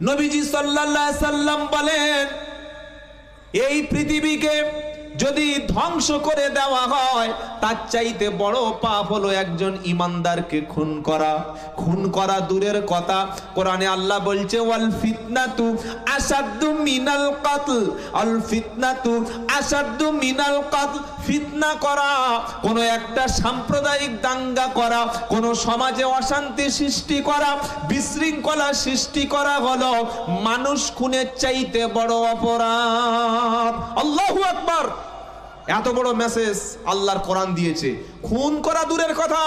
নবীজি সাল্লাল্লাহু আলাইহি সাল্লাম বলেন, এই পৃথিবীকে যদি ধ্বংস করে দেওয়া হয় তার চাইতে বড় পাপ হলো একজন ঈমানদারকে খুন করা। খুন করা দূরের কথা, কোরআনে আল্লাহ বলছে ওয়াল ফিতনাতু আসাদ্দু মিনাল কতল, আল ফিতনাতু আসাদ্দু মিনাল কতল। ফিতনা করা, কোন একটা সাম্প্রদায়িক দাঙ্গা করা, কোন সমাজে অশান্তি সৃষ্টি করা, বিশৃঙ্খলা সৃষ্টি করা হলো মানুষ খুনের চাইতে বড় অপরাধ। আল্লাহু আকবার। এত বড় মেসেজ আল্লাহর কোরআন দিয়েছে। খুন করা দূরের কথা,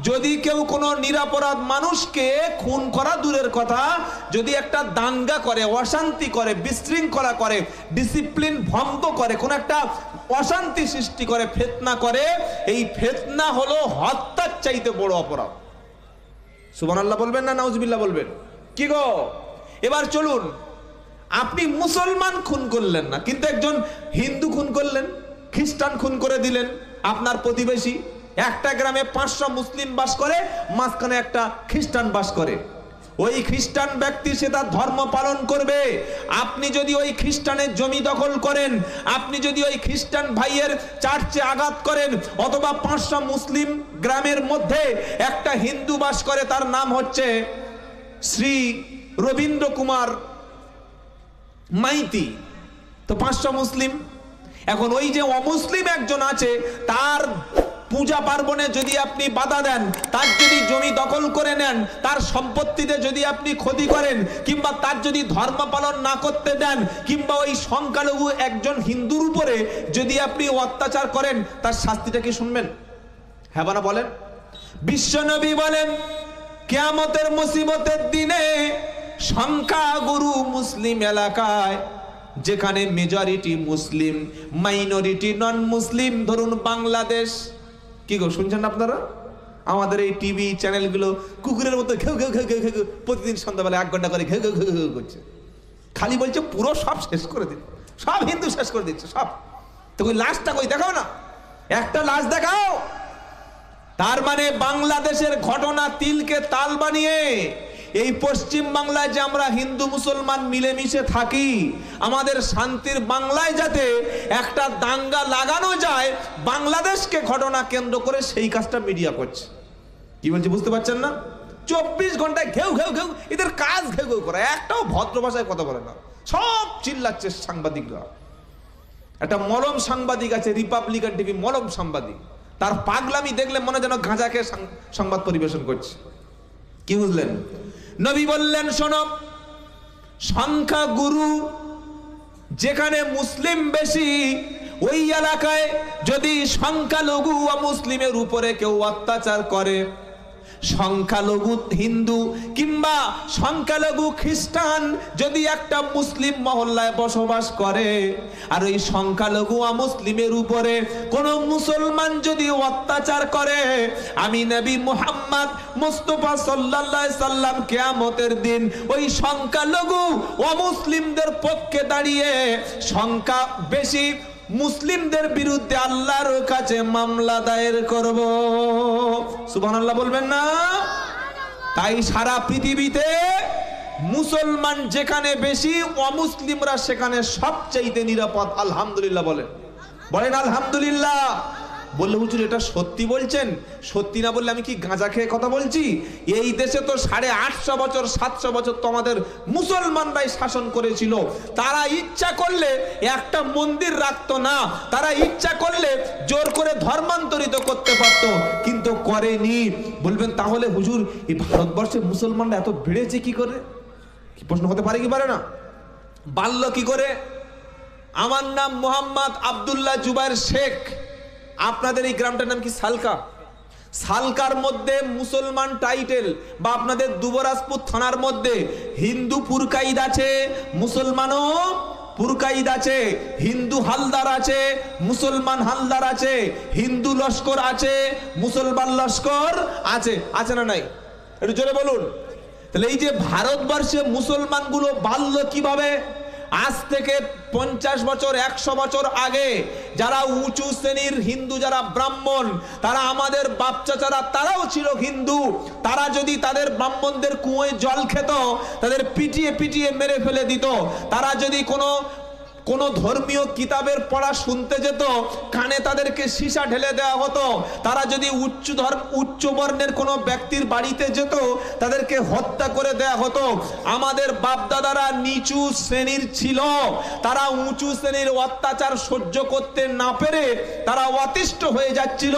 যদি কেউ কোনো নিরপরাধ মানুষকে খুন করা দূরের কথা, যদি একটা দাঙ্গা করে, অশান্তি করে, বিশৃঙ্খলা করে, ডিসিপ্লিন ভঙ্গ করে, কোন একটা অশান্তি সৃষ্টি করে, ফিতনা করে, এই ফিতনা হলো হত্যার চাইতে বড় অপরাধ। সুবহানাল্লাহ বলবেন না নাউজুবিল্লাহ বলবেন? কি গো, এবার চলুন, আপনি মুসলমান খুন করলেন না, কিন্তু একজন হিন্দু খুন করলেন, খ্রিস্টান খুন করে দিলেন। আপনার প্রতিবেশী, একটা গ্রামে 500 মুসলিম বাস করে, মাঝখানে একটা খ্রিস্টান বাস করে। ওই খ্রিস্টান ব্যক্তি সে তার ধর্ম পালন করবে। আপনি যদি ওই খ্রিস্টানের জমি দখল করেন, আপনি যদি ওই খ্রিস্টান ভাইয়ের চার্চে আঘাত করেন, অথবা 500 মুসলিম গ্রামের মধ্যে একটা হিন্দু বাস করে, তার নাম হচ্ছে শ্রী রবীন্দ্র কুমার মাইতি, তো 500 মুসলিম। এখন ওই যে অমুসলিম একজন আছে, তার পূজা পার্বণে যদি আপনি বাধা দেন, তার যদি জমি দখল করে নেন, তার সম্পত্তিতে যদি আপনি ক্ষতি করেন, কিংবা তার যদি ধর্ম পালন না করতে দেন, কিংবা ওই সংখ্যালঘু একজন হিন্দুর উপরে যদি আপনি অত্যাচার করেন, তার শাস্তিটা কি শুনবেন? হ্যাঁ বানা বলেন। বিশ্বনবী বলেন, কিয়ামতের মুসিবতের দিনে সংখ্যাগুরু মুসলিম এলাকায়, যেখানে মেজরিটি মুসলিম, মাইনরিটি নন মুসলিম, ধরুন বাংলাদেশ, কি গো শুনছেন আপনারা? আমাদের এই টিভি চ্যানেলগুলো কুকুরের মতো ঘেউ ঘেউ ঘেউ ঘেউ ঘেউ প্রতিদিন সন্ধ্যাবেলা 1 ঘন্টা করে ঘেউ ঘেউ ঘেউ ঘেউ করছে, খালি বলছে পুরো সব শেষ করে দিন, সব হিন্দু শেষ করে দিচ্ছে সব। তো ওই লাশটা কই দেখাও না, একটা লাশ দেখাও। তার মানে বাংলাদেশের ঘটনা তিলকে তাল বানিয়ে এই পশ্চিম বাংলায় যে আমরা হিন্দু মুসলমান মিলেমিশে থাকি, আমাদের শান্তির বাংলায় যাতে একটা দাঙ্গা লাগানো যায়, বাংলাদেশকে ঘটনা কেন্দ্র করে সেই কাজটা মিডিয়া করছে। কি বলছি বুঝতে পারছেন না? 24 ঘন্টায় ঘেউ ঘেউ ঘেউ, এদের কাজ ঘেউ ঘেউ করা, একটাও ভদ্র ভাষায় কথা বলে না, সব চিল্লাচ্ছে সাংবাদিকরা। একটা মলম সাংবাদিক আছে, রিপাবলিকান টিভি, মলম সাংবাদিক, তার পাগলামি দেখলে মনে যেন গাঁজা খেয়ে সংবাদ পরিবেশন করছে। কি বুঝলেন? নবী বললেন, শোনো, সংখ্যাগুরু যেখানে মুসলিম বেশি, ওই এলাকায় যদি সংখ্যালঘু মুসলিমের উপরে কেউ অত্যাচার করে, সংখ্যালঘু হিন্দু কিংবা সংখ্যালঘু খ্রিস্টান যদি একটা মুসলিম মহল্লায় বসবাস করে, আর ওই সংখ্যালঘু মুসলিমের উপরে কোন মুসলমান যদি অত্যাচার করে, আমি নবী মুহাম্মদ মুস্তাফা সাল্লাল্লাহু আলাইহি সাল্লাম কিয়ামতের দিন ওই সংখ্যালঘু অমুসলিমদের পক্ষে দাঁড়িয়ে সংখ্যা বেশি মুসলিমদের বিরুদ্ধে আল্লাহর কাছে মামলা দায়ের করব। সুবহানাল্লাহ বলবেন না? তাই সারা পৃথিবীতে মুসলমান যেখানে বেশি, অমুসলিমরা সেখানে সবচেয়ে নিরাপদ। আলহামদুলিল্লাহ বলেন, বলেন আলহামদুলিল্লাহ। বললে হুজুর এটা সত্যি বলছেন? সত্যি না বললে আমি কি গাঁজা খেয়ে কথা বলছি? এই দেশে তো 850 বছর 700 বছর তো আমাদের মুসলমানরাই শাসন করেছিল। তারা ইচ্ছা করলে একটা মন্দির রাখতো না, তারা ইচ্ছা করলে জোর করে ধর্মান্তরিত করতে পারত, কিন্তু করেনি। বলবেন তাহলে হুজুর এই ভারতবর্ষে মুসলমানরা এত বেড়েছে কি করে? কি প্রশ্ন হতে পারে কি পারে না? বাড়ল কি করে? আমার নাম মোহাম্মদ আব্দুল্লাহ জুবাইর শেখ। আপনাদের এই গ্রামটার নাম কি? সালকা। সালকার মধ্যে মুসলমান টাইটেল, বা আপনাদের দুবরাজপুর থানার মধ্যে হিন্দু পুরকাইদ আছে, মুসলমানও পুরকাইদ আছে, হিন্দু হালদার আছে, মুসলমান হালদার আছে, হিন্দু লস্কর আছে, মুসলমান লস্কর আছে, আছে না নাই? একটু জোরে বলুন। তাহলে এই যে ভারতবর্ষে মুসলমানগুলো বাড়লো কিভাবে? আজ থেকে 50 বছর 100 বছর আগে যারা উঁচু শ্রেণীর হিন্দু, যারা ব্রাহ্মণ, তারা আমাদের বাপ চাচারা, তারাও ছিল হিন্দু। তারা যদি তাদের ব্রাহ্মণদের কুয়োয় জল খেত, তাদের পিটিয়ে পিটিয়ে মেরে ফেলে দিত। তারা যদি কোন ধর্মীয় কিতাবের পড়া শুনতে যেত, কানে তাদেরকে সীসা ঢেলে দেওয়া হতো। তারা যদি উচ্চ বর্ণের কোনো ব্যক্তির বাড়িতে যেত, তাদেরকে হত্যা করে দেওয়া হতো। আমাদের বাপদাদারা নিচু শ্রেণীর ছিল, তারা উঁচু শ্রেণীর অত্যাচার সহ্য করতে না পেরে তারা অতিষ্ঠ হয়ে যাচ্ছিল।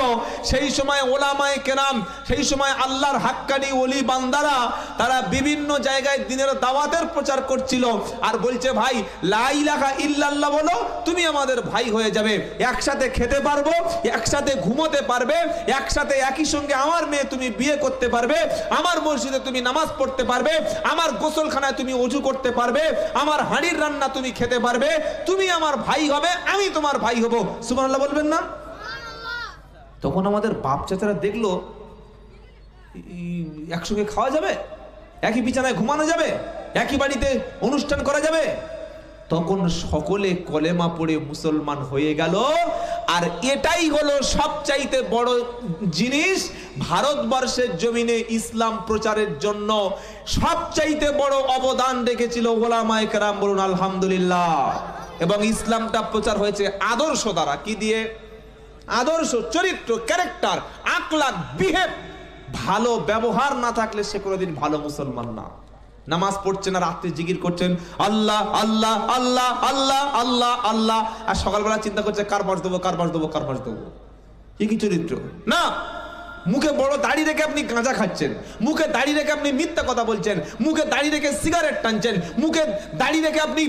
সেই সময় ওলামায়ে কেরাম, সেই সময় আল্লাহর হাক্কানি ওলি বান্দারা, তারা বিভিন্ন জায়গায় দ্বীনের দাওয়াতের প্রচার করছিল আর বলছে, ভাই লা ইলাহা ইল্লাল্লাহ বলো, তুমি আমাদের ভাই হয়ে যাবে, একসাথে খেতে পারবো, একসাথে ঘুমোতে পারবে, একসাথে একই সঙ্গে আমার মেয়ে তুমি বিয়ে করতে পারবে, আমার মসজিদে তুমি নামাজ পড়তে পারবে, আমার গোসলখানায় তুমি ওযু করতে পারবে, আমার হাঁড়ির রান্না তুমি খেতে পারবে, তুমি আমার ভাই হবে, আমি তোমার ভাই হব। সুবহানাল্লাহ বলবেন না? তখন আমাদের বাপ চাচারা দেখলো একসঙ্গে খাওয়া যাবে, একই বিছানায় ঘুমানো যাবে, একই বাড়িতে অনুষ্ঠান করা যাবে। তখন সকলে কলেমা পড়ে মুসলমান হয়ে গেল। আর এটাই হলো সবচাইতে বড় জিনিস, ভারতবর্ষের জমিনে ইসলাম প্রচারের জন্য সবচাইতে বড় অবদান রেখেছিল ওলামায়ে কেরাম। বলুন আলহামদুলিল্লাহ। এবং ইসলামটা প্রচার হয়েছে আদর্শ দ্বারা। কি দিয়ে? আদর্শ, চরিত্র, ক্যারেক্টার, আখলাক, বিহেভ। ভালো ব্যবহার না থাকলে সে কোনোদিন ভালো মুসলমান না। নামাজ পড়ছেন আর রাত্রে জিকির করছেন আল্লাহ আল্লাহ আল্লাহ আল্লাহ আল্লাহ আল্লাহ, আর সকালবেলা চিন্তা করছে কার মাস দেবো, কার মাস দেবো, কার মাস দেবো। কি চরিত্র না? মুখে বড় দাড়ি রেখে আপনি গাঁজা খাচ্ছেন, মুখে দাড়ি রেখে আপনি মিথ্যা কথা বলছেন, মুখে দাড়ি রেখে সিগারেট টানছেন, মুখে দাড়ি রেখে আপনি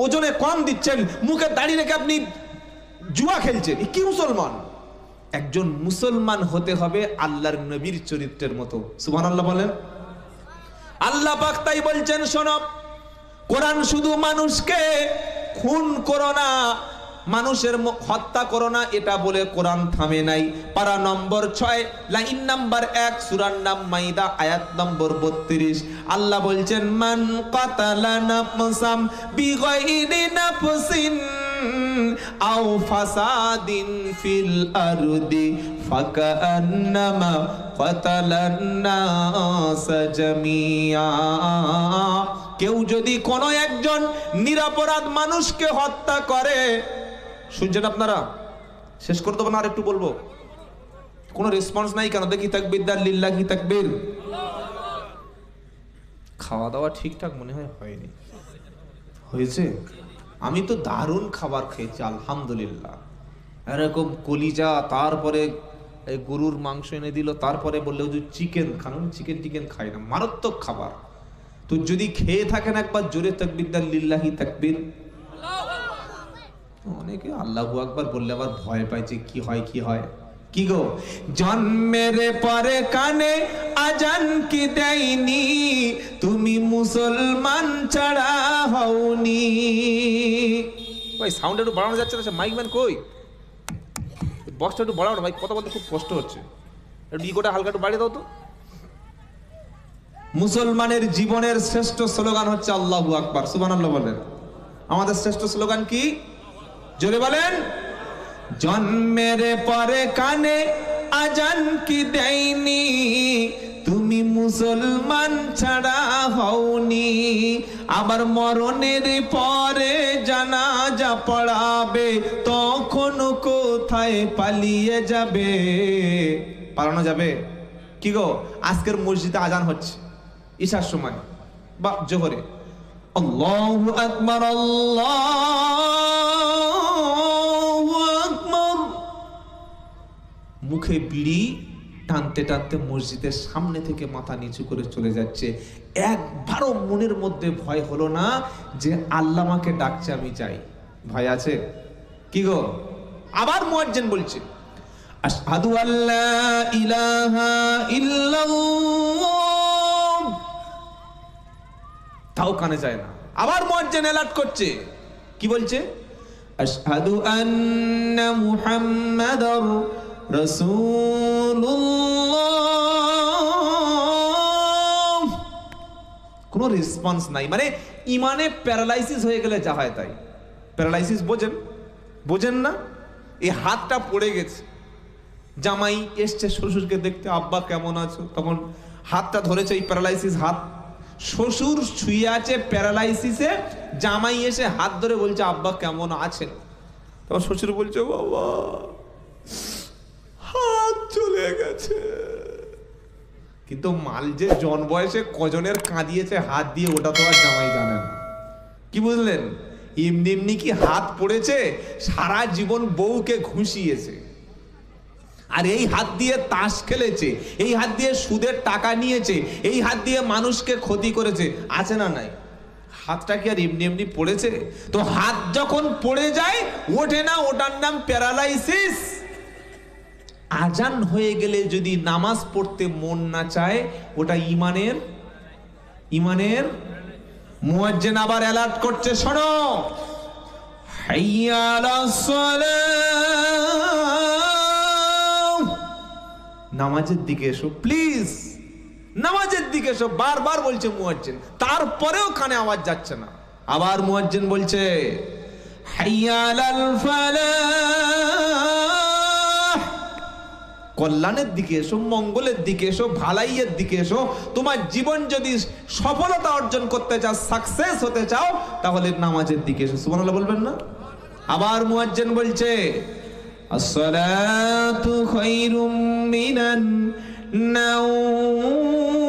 ওজনে কম দিচ্ছেন, মুখে দাড়ি রেখে আপনি জুয়া খেলছেন। কি মুসলমান? একজন মুসলমান হতে হবে আল্লাহর নবীর চরিত্রের মতো। সুবহানাল্লাহ বলেন। আল্লাহ পাক তাই বলছেন, শোনো, কোরআন শুধু মানুষকে খুন করো না, মানুষের হত্যা করো না, এটা বলে কোরআন থামে নাই। পারা নম্বর 6, লাইন নাম্বার 1, সূরার নাম মাইদা, আয়াত নম্বর 32। আল্লাহ বলছেন, মান কাতালা নাফসাম বিগাইরি নাফসিন আও ফাসাদিন ফিল আরদি ফাকান্নামা কাতালান নাস জামিয়া। কেউ যদি কোনো একজন নিরপরাধ মানুষকে হত্যা করে, শুনছেন আপনারা? শেষ করে দেবো না, আর একটু বলবো। কোনো রেসপন্স নাই কেন? দেখি তাকবীর দার, লিল্লাহি তাকবীর। খাওয়া দাওয়া ঠিকঠাক মনে হয় হয়নি, হয়েছে? আমি তো দারুণ খাবার খেয়েছি আলহামদুলিল্লাহ। এরকম কলিজা, তারপরে এই গরুর মাংস এনে দিল, তারপরে বললে হুজুর চিকেন খান। চিকেন খাই না, মারাত্মক খাবার। তো যদি খেয়ে থাকেন একবার জোরে তাকবীর দার, লিল্লাহি তাকবীর। অনেকে আল্লাহু আকবার বললে আবার ভয় পায় যে কি হয় কি হয়। কি গো, জন্মের পরে কানে আজান কি দেয়নি, তুমি মুসলমান ছাড়া হওনি। ভাই সাউন্ড একটু বাড়ানো যাচ্ছে না? মাইক ম্যান কই? বক্সটা একটু বাড়াও না ভাই, কথা বলতে খুব কষ্ট হচ্ছে। একটু ইগোটা হালকা একটু বাড়িয়ে দাও তো। মুসলমানের জীবনের শ্রেষ্ঠ স্লোগান হচ্ছে আল্লাহু আকবার। সুবহানাল্লাহ বলেন। আমাদের শ্রেষ্ঠ স্লোগান কি? জোরে বলেন। জন্মের পরে কানে আজান কি দেয়নি, তুমি মুসলমান ছাড়া হওনি। আবার মরণের পরে জানাজা পড়াবে, তখন কোথায় পালিয়ে যাবে? পালানো যাবে? কি গো, আজকের মসজিদে আজান হচ্ছে ঈশার সময় বা জোহরে, আল্লাহু আকবার আল্লাহু আকবার। মুখে বিড়ি টানতে টানতে মসজিদের সামনে থেকে মাথা নিচু করে চলে যাচ্ছে। একবারও মনের মধ্যে ভয় হলো না যে আল্লাহ আমাকে ডাকছে আমি যাই? ভয় আছে? কি গো, আবার মুয়াজ্জিন বলছে আশহাদু আল্লা ইলাহা ইল্লাল্লাহ, তাও কানে যায় না। আবার মুয়াজ্জিন এলার্ট করছে, কি বলছে? আশহাদু আন্না মুহাম্মাদার রাসূলুল্লাহ। কোনো রেসপন্স নাই। মানে ইমানে প্যারালাইসিস হয়ে গেলে যা হয় তাই। প্যারালাইসিস বোঝেন? বোঝেন না? এই হাতটা পড়ে গেছে, জামাই এসছে শ্বশুরকে দেখতে, আব্বা কেমন আছো, তখন হাতটা ধরেছে, এই প্যারালাইসিস হাত। শ্বশুর শুয়ে আছে প্যারালাইসিসে, জামাই এসে হাত ধরে বলছে আব্বা কেমন আছেন। তখন শ্বশুর বলছে বাবা হাত চলে গেছে। কিন্তু মাল যে জন বয়সে কজনের কাঁদিয়েছে হাত দিয়ে, ওটা তো আর জামাই জানে না। কি বুঝলেন? এমনি এমনি কি হাত পড়েছে? সারা জীবন বউকে ঘুষিয়েছে, আর এই হাত দিয়ে তাস খেলেছে, এই হাত দিয়ে সুদের টাকা নিয়েছে, এই হাত দিয়ে মানুষকে ক্ষতি করেছে। আছে না নাই? হাতটা কি আর এমনি এমনি পড়েছে? তো হাত যখন পড়ে যায় ওঠে না, ওটার নাম প্যারালাইসিস। আজান হয়ে গেলে যদি নামাজ পড়তে মন না চায়, ওটা ইমানের মুয়াজ্জিন আবার অ্যালার্ট করছে, শোনো, হাইয়া আলাস সালাহ, নামাজের দিকে এসো প্লিজ, নামাজের দিকে এসো, বারবার বলছে মুয়াজ্জিন। তারপরেও কানে আওয়াজ যাচ্ছে না। আবার মুয়াজ্জিন বলছে হাইয়া আলাল ফালাহ, কল্যাণের দিকে এসো, মঙ্গলের দিকে এসো, ভালাইয়ের দিকে এসো। তোমার জীবন যদি সফলতা অর্জন করতে চাও, সাকসেস হতে চাও, তাহলে নামাজের দিকে এসো। সুবহানাল্লাহ বলবেন না? আবার মুয়াজ্জিন বলছে আসসালাতু খায়রুম মিনান নাওম।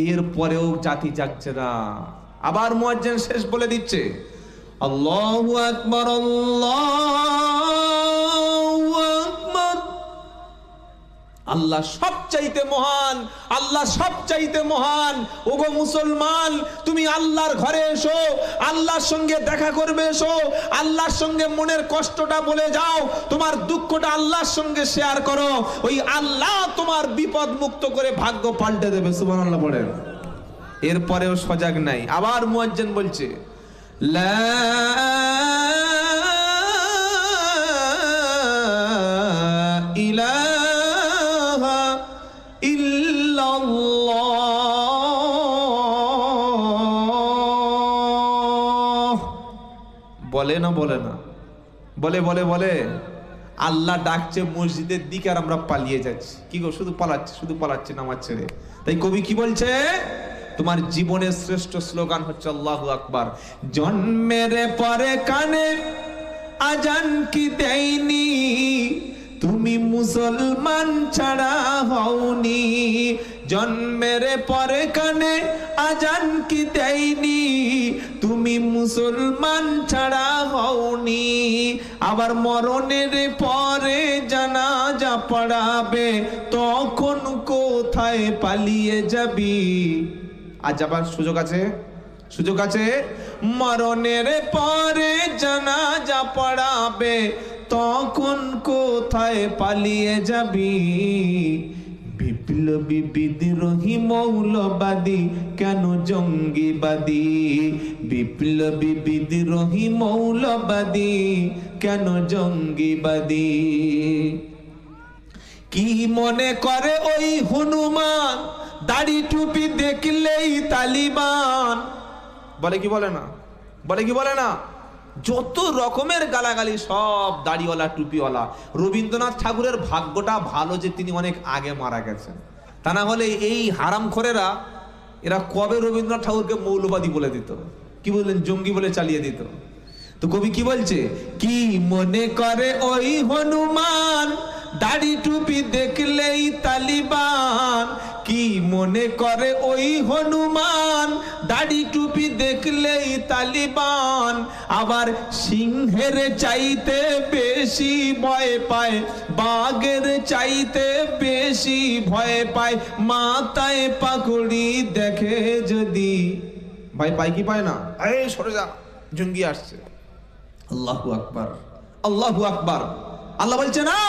এরপরেও জাতি জাগছে না। আবার মুয়াজ্জিন শেষ বলে দিচ্ছে আল্লাহু আকবার, আল্লাহু আকবার। আল্লাহ সবচাইতে মহান, আল্লাহ সবচাইতে মহান। ওগো মুসলমান, তুমি আল্লাহর ঘরে এসো, আল্লাহর সঙ্গে দেখা করবে এসো, আল্লাহর সঙ্গে মনের কষ্টটা বলে যাও, তোমার দুঃখটা আল্লাহর সঙ্গে শেয়ার করো। ওই আল্লাহ তোমার বিপদ মুক্ত করে ভাগ্য পাল্টে দেবে। সুবহানাল্লাহ পড়েন। এরপরেও সজাগ নাই। আবার মুয়াজ্জিন বলছে লা ইলাহা ইল্লাল্লাহ। বলে না? বলে না? বলে বলে বলে। আল্লাহ ডাকছে মসজিদের দিকে, আর আমরা পালিয়ে যাচ্ছি। কি গো, শুধু পালাচ্ছি, শুধু পালাচ্ছি নামাজ ছেড়ে। তাই কবি কি বলছে? তোমার জীবনের শ্রেষ্ঠ স্লোগান হচ্ছে আল্লাহু আকবার। জন্মের পরে কানে আজান কি দেয়নি, তুমি মুসলমান ছাড়া হওনি। জন্মের পরে কানে আজান কি দেয়নি, তুমি মুসলমান ছাড়া হওনি। আবার মরণের পরে জানাজা পড়াবে, তখন কোথায় পালিয়ে যাবি? আজ আবার সুযোগ আছে, সুযোগ আছে। মরণের পরে জানাজা পড়াবে, তখন কোথায় পালিয়ে যাবি? বিপ্লবী বিদ্রোহী মৌলবাদী কেন জঙ্গিবাদী? বিপ্লবী বিদ্রোহী মৌলবাদী কেন জঙ্গিবাদী? কি মনে করে ওই হনুমান, দাড়ি টুপি দেখলেই তালিবান? বলে কি বলে না? বলে কি বলে না? যত রকমের গালাগালি সব দাড়িওয়ালা টুপিওয়ালা। রবীন্দ্রনাথ ঠাকুরের ভাগ্যটা ভালো যে তিনি অনেক আগে মারা গেছেন, তা না হলে এই হারামখোরেরা এরা কবে রবীন্দ্রনাথ ঠাকুরকে মৌলবাদী বলে দিত, কি বললেন, জঙ্গি বলে চালিয়ে দিত। তো কবি কি বলছে? কি মনে করে ওই হনুমান, দাড়ি টুপি দেখলেই তালিবান? কি মনে করে ওই হনুমান, দাড়ি টুপি দেখলেই তালিবান? আবার সিংহের চাইতে বেশি ভয় পায়, বাঘের চাইতে বেশি ভয় পায়, মাথায় পাগড়ি দেখে যদি। ভাই পায় কি পায় না? এই সরে যা, জঙ্গি আসছে। আল্লাহু আকবার, আল্লাহু আকবার। আল্লাহ বলছে না,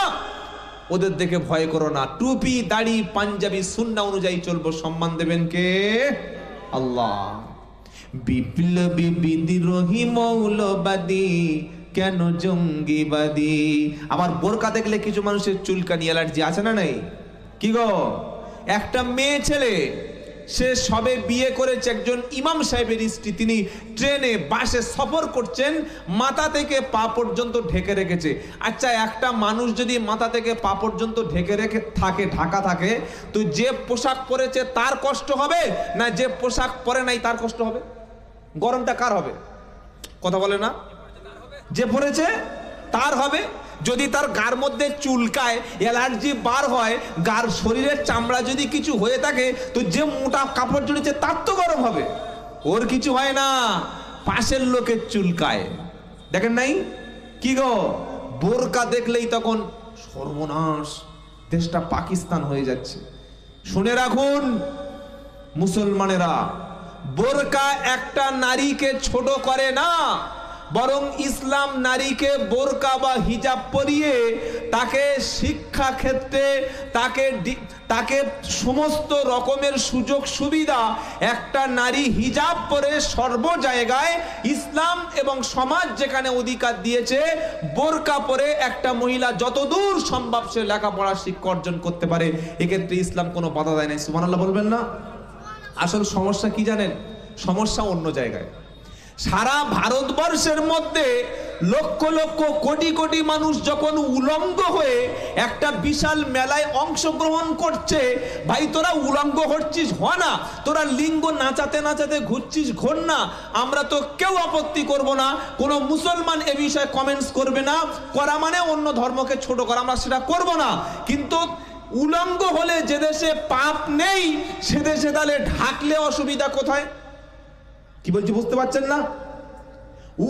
ওদের দেখে ভয় করো না। টুপি দাড়ি পাঞ্জাবি সুন্নাহ অনুযায়ী চলবো, সম্মান দেবেন কে? আল্লাহ। বিপ্লবী বিদ্রোহী মৌলবাদী কেন জঙ্গিবাদী? আবার বোরকা দেখলে কিছু মানুষের চুলকানি অ্যালার্জি আছে না নাই? কি গো, একটা মেয়ে ছেলে, সে সবে বিয়ে করেছে, একজন ইমাম সাহেবের স্ত্রী, তিনি ট্রেনে বাসে সফর করছেন, মাথা থেকে পা পর্যন্ত ঢেকে রেখেছে। আচ্ছা, একটা মানুষ যদি মাথা থেকে পা পর্যন্ত ঢাকা থাকে, তো যে পোশাক পরেছে তার কষ্ট হবে না যে পোশাক পরে নাই তার কষ্ট হবে? গরমটা কার হবে? কথা বলে না? যে পরেছে তার হবে। যদি তার গার মধ্যে চুলকায়, অ্যালার্জি বার হয়, গার শরীরের চামড়া যদি কিছু হয়ে থাকে, তো যে মোটা কাপড় জড়িয়েছে তার তো গরম হবে, ওর কিছু হয় না, পাশের লোকের চুলকায়। দেখেন নাই কি গো, বোরকা দেখলেই তখন সর্বনাশ, দেশটা পাকিস্তান হয়ে যাচ্ছে। শুনে রাখুন মুসলমানেরা, বোরকা একটা নারীকে ছোট করে না, বরং ইসলাম নারীকে বোরকা বা হিজাব পরিয়ে তাকে শিক্ষা ক্ষেত্রে তাকে সমস্ত রকমের সুযোগ সুবিধা, একটা নারী হিজাব পরে সর্ব জায়গায় ইসলাম এবং সমাজ যেখানে অধিকার দিয়েছে, বোরকা পরে একটা মহিলা যতদূর সম্ভব সে লেখাপড়া শিক্ষা অর্জন করতে পারে, এক্ষেত্রে ইসলাম কোনো বাধা দেয় না। সুবহানাল্লাহ বলবেন না? আসল সমস্যা কি জানেন? সমস্যা অন্য জায়গায়। সারা ভারতবর্ষের মধ্যে লক্ষ লক্ষ কোটি কোটি মানুষ যখন উলঙ্গ হয়ে একটা বিশাল মেলায় অংশগ্রহণ করছে, ভাই তোরা উলঙ্গ হচ্ছিস হ না, তোরা লিঙ্গ নাচাতে নাচাতে ঘুরছিস ঘোর না, আমরা তো কেউ আপত্তি করব না, কোনো মুসলমান এ বিষয়ে কমেন্টস করবে না, করা মানে অন্য ধর্মকে ছোট করা, আমরা সেটা করব না। কিন্তু উলঙ্গ হলে যে দেশে পাপ নেই সে দেশে তাহলে ঢাকলে অসুবিধা কোথায়? কি বলছি বুঝতে পারছেন না?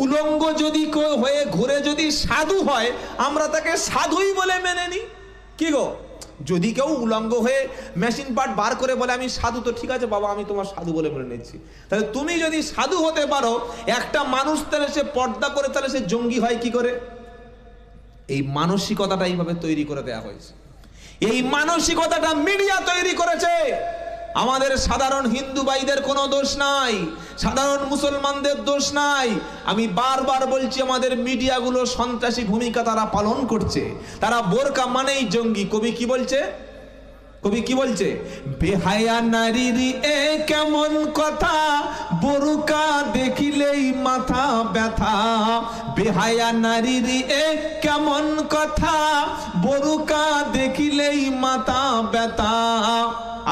উলঙ্গ যদি হয়ে ঘুরে যদি সাধু হয়, আমরা তাকে সাধুই বলে মেনে নিই। কি গো, যদি কেউ উলঙ্গ হয়ে মেশিন পার্ট বার করে বলে আমি সাধু, তো ঠিক আছে বাবা, আমি তোমার সাধু বলে মেনে নিচ্ছি। তাহলে তুমি যদি সাধু হতে পারো, একটা মানুষ তাহলে সে পর্দা করে তাহলে সে জঙ্গি হয় কি করে? এই মানসিকতাটা এইভাবে তৈরি করে দেয়া হয়েছে, এই মানসিকতাটা মিডিয়া তৈরি করেছে। আমাদের সাধারণ হিন্দু ভাইদের কোনো দোষ নাই, সাধারণ মুসলমানদের দোষ নাই। আমি বারবার বলছি, আমাদের মিডিয়াগুলো সন্ত্রাসী ভূমিকা তারা পালন করছে, তারা বোরকা মানেই জঙ্গি। কবি কি বলছে? কবি কি বলছে? বেহায়া নারীর এ কেমন কথা, বোরকা দেখিলেই মাথা ব্যথা। বেহায়া নারীর এ কেমন কথা, বোরকা দেখিলেই মাথা ব্যথা।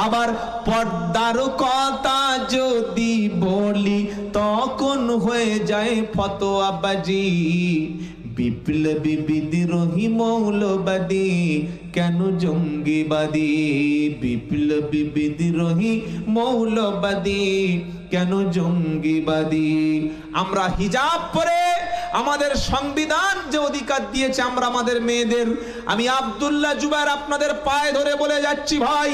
আবার পর্দার কথা যদি বলি, তখন হয়ে যায় ফতোয়াবাজি। বিপ্লবী বিদ্রোহী মৌলবাদী কেন জঙ্গিবাদী? বিপ্লবী বিদ্রোহী মৌলবাদী কেন জঙ্গিবাদী? আমরা হিজাব পরে আমাদের সংবিধান যে অধিকার দিয়েছে, আমরা আমাদের মেয়েদের, আমি আব্দুল্লাহ জুবায়ের আপনাদের পায়ে ধরে বলে যাচ্ছি, ভাই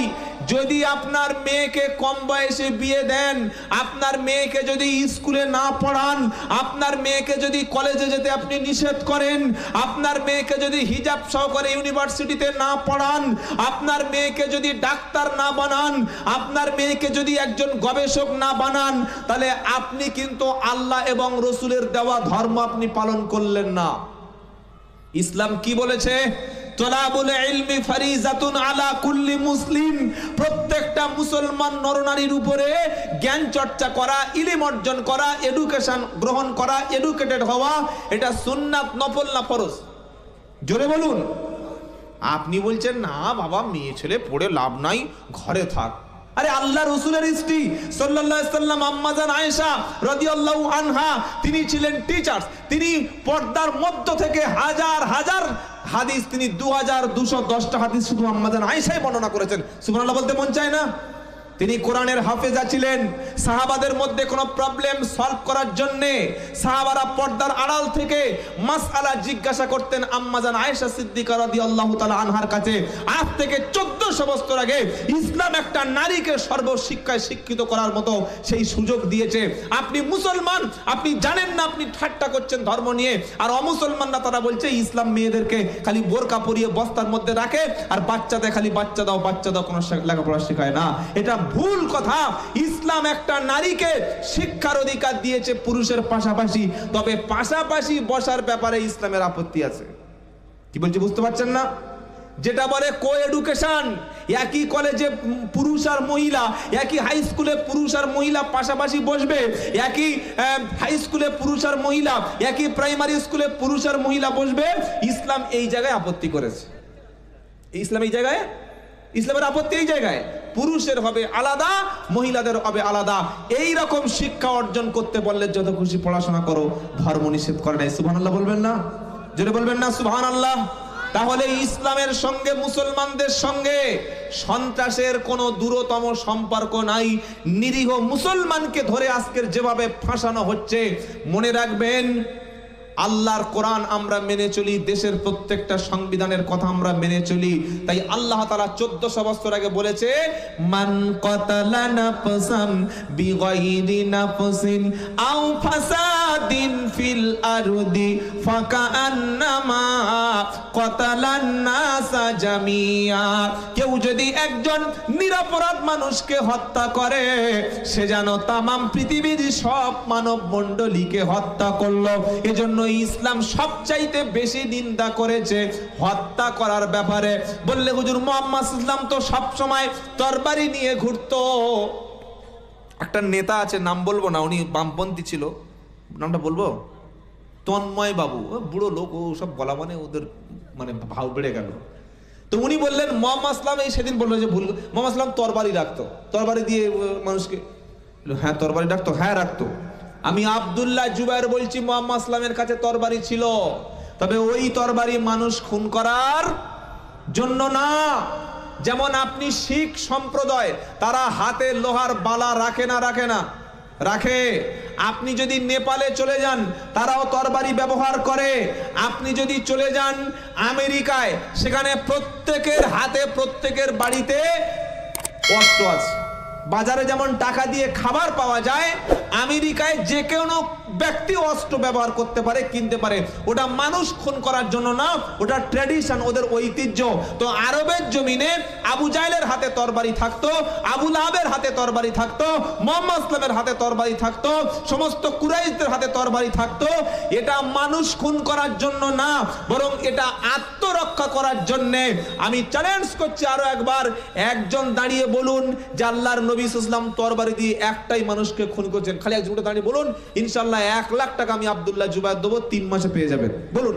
যদি আপনার মেয়েকে কম বয়সে বিয়ে দেন, আপনার মেয়েকে যদি স্কুলে না পড়ান, আপনার মেয়েকে যদি কলেজে যেতে আপনি নিষেধ করেন, আপনার মেয়েকে যদি হিজাব সহকারে ইউনিভার্সিটিতে না পড়ান, আপনার মেয়েকে যদি ডাক্তার না বানান, আপনার মেয়েকে যদি একজন গবেষক না বানান, তাহলে আপনি কিন্তু আল্লাহ এবং রসুলের দেওয়া ধর্ম আপনি পালন করলেন না। ইসলাম কি বলেছে? তলাবুল ইলমি ফারিজাতুন আলা কুল্লি মুসলিম। প্রত্যেকটা মুসলমান নরনারীর উপরে জ্ঞান চর্চা করা, ইলম অর্জন করা, এডুকেশন গ্রহণ করা, এডুকেটেড হওয়া, এটা সুন্নাত, নফল না ফরজ? জোরে বলুন। আপনি বলছেন না বাবা, মেয়ে ছেলে পড়ে লাভ নাই, ঘরে থাক। আরে আল্লাহ রসুলের স্ত্রী সাল্লাল্লাহু আলাইহি সাল্লাম আম্মা জান আয়েশা রাদিয়াল্লাহু আনহা, তিনি ছিলেন টিচার, তিনি পর্দার মধ্য থেকে হাজার হাজার হাদিস, তিনি 2210টা হাদিস শুধু আম্মা জান আয়েশাই বর্ণনা করেছেন। সুবহানাল্লাহ বলতে মন চায় না? তিনি কোরআনের হাফেজা ছিলেন। সাহাবাদের মধ্যে কোনো প্রবলেম সলভ করার জন্য সাহাবারা পর্দার আড়াল থেকে মাসআলা জিজ্ঞাসা করতেন আম্মা জান আয়েশা সিদ্দিকা রাদিয়াল্লাহু তাআলা আনহার কাছে। আজ থেকে 1400 বছর আগে ইসলাম একটা নারীকে সর্বশিক্ষায় শিক্ষিত করার মতো সেই সুযোগ দিয়েছে। আপনি মুসলমান, আপনি জানেন না, আপনি ঠাট্টা করছেন ধর্ম নিয়ে, আর অমুসলমানরা তারা বলছে ইসলাম মেয়েদেরকে খালি বোরকা পরিয়ে বস্তার মধ্যে রাখে, আর বাচ্চাদের খালি বাচ্চা দাও কোনো লেখাপড়া শেখায় না। এটা ভুল কথা। ইসলাম একটা নারীকে শিক্ষার অধিকার দিয়েছে পুরুষের পাশাপাশি, তবে পাশাপাশি বসার ব্যাপারে ইসলামের আপত্তি আছে। কি বলছি বুঝতে পারছেন না? যেটা বলে কো এডুকেশন, একই কলেজে পুরুষ আর মহিলা, একই হাই স্কুলে পুরুষ আর মহিলা পাশাপাশি বসবে, একই হাই স্কুলে পুরুষ আর মহিলা, একই প্রাইমারি স্কুলে পুরুষ আর মহিলা বসবে। ইসলাম এই জায়গায় আপত্তি করেছে। ইসলাম এই জায়গায়, ইসলামের আপত্তি এই জায়গায়, পুরুষের হবে আলাদা, মহিলাদের হবে আলাদা। এই রকম শিক্ষা অর্জন করতে বললে যত খুশি পড়াশোনা করো, ধর্ম নিষেধ করে নাই। সুবহানাল্লাহ বলবেন না? জোরে বলবেন না সুবহানাল্লাহ? তাহলে ইসলামের সঙ্গে মুসলমানদের সঙ্গে সন্ত্রাসের কোনো দূরতম সম্পর্ক নাই। নিরীহ মুসলমানকে ধরে আজকের যেভাবে ফাঁসানো হচ্ছে, মনে রাখবেন আল্লাহর কোরআন আমরা মেনে চলি, দেশের প্রত্যেকটা সংবিধানের কথা আমরা মেনে চলি। তাই আল্লাহ তাআলা 1400 বছর আগে বলেছে, মান কাতালা নাফসান বিগাইরি নাফসিন আও ফাসাদিন ফিল আরদি ফাকান্নামা কাতালান নাসা জামিয়া। কেউ যদি একজন নিরপরাধ মানুষকে হত্যা করে, সে যেন তামাম পৃথিবীর সব মানব মণ্ডলীকে হত্যা করলো। এজন্য ইসলাম সবচাইতে বেশি নিন্দা করেছে হত্যা করার ব্যাপারে। বললে হুজুর মুহাম্মদ ইসলাম তো সব সময় তরবারি নিয়ে ঘুরতো। একটা নেতা আছে, নাম বলবো না, উনি বামপন্থী ছিল, নামটা বলবো, তন্ময় বাবু, বুড়ো লোক, ও সব বলা মানে ওদের মানে ভাব বেড়ে গেল। তো উনি বললেন মুহাম্মদ ইসলাম এই সেদিন বললো যে ভুল, মুহাম্মদ ইসলাম তরবারি রাখতো, তরবারি দিয়ে মানুষকে, হ্যাঁ তরবারি রাখতো, হ্যাঁ রাখতো। আমি আব্দুল্লাহ জুবায়ের বলছি, মুহাম্মদ ইসলামের কাছে তরবারি ছিল, তবে ওই তরবারি মানুষ খুন করার জন্য না। যেমন আপনি শিখ সম্প্রদায়, তারা হাতে লোহার বালা রাখে না? রাখে না? রাখে। আপনি যদি নেপালে চলে যান, তারাও তরবারি ব্যবহার করে। আপনি যদি চলে যান আমেরিকায়, সেখানে প্রত্যেকের হাতে, প্রত্যেকের বাড়িতে অস্ত্র আছে। বাজারে যেমন টাকা দিয়ে খাবার পাওয়া যায়, আমেরিকায় যে কোনো ব্যক্তি অস্ত্র ব্যবহার করতে পারে, কিনতে পারে। ওটা মানুষ খুন করার জন্য না, ওটা ট্র্যাডিশন, ওদের ঐতিহ্য। তো আরবের জমিনে আবু জাহেলের হাতে তরবারি থাকতো, আবু লাহাবের হাতে তরবারি থাকতো, মুহাম্মদ ইসলামের হাতে তরবারি থাকতো, সমস্ত কুরাইশদের হাতে তরবারি থাকতো। এটা মানুষ খুন করার জন্য না, বরং এটা আত্মরক্ষা করার জন্য। আমি চ্যালেঞ্জ করছি আরো একবার, একজন দাঁড়িয়ে বলুন যে আল্লাহর নবী সাল্লাল্লাহু আলাইহি ওয়াসাল্লাম তরবারি দিয়ে একটাই মানুষকে খুন করেছেন। খালি একজন দাঁড়িয়ে বলুন, ইনশাআল্লাহ 1 লাখ টাকা আমি আব্দুল্লাহ জুবায়ের দেবো, 3 মাসে পেয়ে যাবেন। বলুন।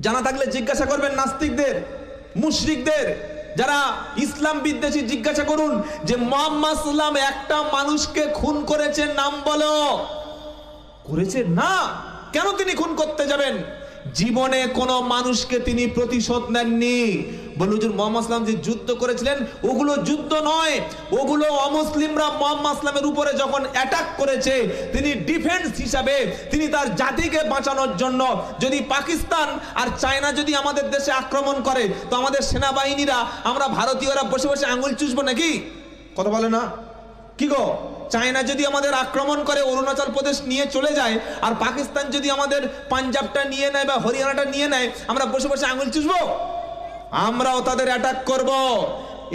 জানা থাকলে জিজ্ঞাসা করবেন নাস্তিকদের, মুশরিকদের, যারা ইসলাম বিদ্বেষী, জিজ্ঞাসা করুন যে মুহাম্মদ সাল্লাম একটা মানুষকে খুন করেছেন, নাম বলো। করেছে না, কেন তিনি খুন করতে যাবেন? জীবনে কোন মানুষকে তিনি প্রতিশোধ নেননি। বলুন হুজুর মুহাম্মদ সাল্লাম যে যুদ্ধ করেছিলেন, ওগুলো যুদ্ধ নয়, ওগুলো অমুসলিমরা মুহাম্মদ সাল্লামের উপরে যখন অ্যাটাক করেছে, তিনি ডিফেন্স হিসাবে, তিনি তার জাতিকে বাঁচানোর জন্য। যদি পাকিস্তান আর চায়না যদি আমাদের দেশে আক্রমণ করে, তো আমাদের সেনাবাহিনীরা, আমরা ভারতীয়রা বসে বসে আঙুল চুষবো নাকি? কথা বলে না? কি গো, চায়না যদি আমাদের আক্রমণ করে, অরুণাচল প্রদেশ নিয়ে চলে যায়, আর পাকিস্তান যদি আমাদের পাঞ্জাবটা নিয়ে নেয় বা হরিয়ানাটা নিয়ে নেয়, আমরা বসে বসে আঙুল চুষবো? আমরাও তাদের অ্যাটাক করব।